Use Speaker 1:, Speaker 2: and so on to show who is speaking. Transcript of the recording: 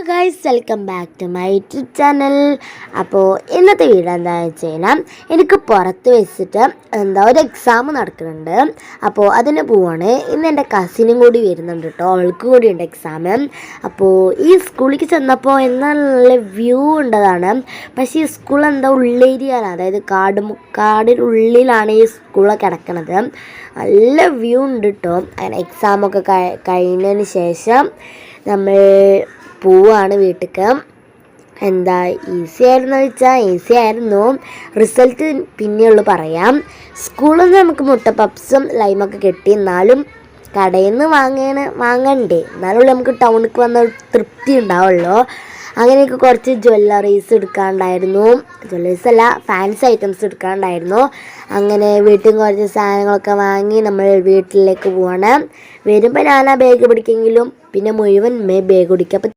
Speaker 1: Guys, welcome back to my YouTube channel. അപ്പോൾ ഇന്നത്തെ video എന്താണെന്ന് വെച്ച് കഴിഞ്ഞാൽ എനിക്ക് പുറത്ത് വെച്ചിട്ട് ഒരു എക്സാം നടക്കുന്നുണ്ട്. അപ്പോൾ അതിന് പോവാണ്. ഇന്ന് എൻ്റെ കസിനും കൂടി വരുന്നുണ്ട് കേട്ടോ, അവൾക്ക് കൂടി ഉണ്ട് എക്സാം. അപ്പോൾ ഈ സ്കൂളിലേക്ക് ചെന്നപ്പോൾ നല്ല വ്യൂ ഉണ്ടതാണ്. പക്ഷേ ഈ സ്കൂൾ ഉള്ളേരിയാണ്, അതായത് കാടിനുള്ളിലാണ് ഈ സ്കൂളൊക്കെ കിടക്കുന്നത്. നല്ല വ്യൂ ഉണ്ട് കേട്ടോ. അങ്ങനെ എക്സാമൊക്കെ കഴിഞ്ഞതിന് ശേഷം നമ്മൾ പോവാണ് വീട്ടിലേക്ക്. ഈസി ആയിരുന്നു വെച്ചാൽ ഈസി ആയിരുന്നു. റിസൾട്ട് പിന്നെയുള്ളു പറയാം. സ്കൂളിൽ നിന്ന് നമുക്ക് മുട്ട പപ്സും ലൈമൊക്കെ കിട്ടി. എന്നാലും കടയിൽ നിന്ന് വാങ്ങണ്ടേ, എന്നാലും നമുക്ക് ടൗണിലേക്ക് വന്ന തൃപ്തി ഉണ്ടാവുള്ളൂ. അങ്ങനെയൊക്കെ കുറച്ച് ജ്വല്ലറീസ് എടുക്കാണ്ടായിരുന്നു. ജ്വല്ലറീസ് അല്ല, ഫാൻസി ഐറ്റംസ് എടുക്കാണ്ടായിരുന്നു. അങ്ങനെ വീട്ടിൽ കുറച്ച് സാധനങ്ങളൊക്കെ വാങ്ങി നമ്മൾ വീട്ടിലേക്ക് പോവാണ്. വരുമ്പോൾ ഞാൻ ആ ബാഗ് പിടിക്കെങ്കിലും പിന്നെ മുഴുവൻ ബാഗ് പിടിക്കുക.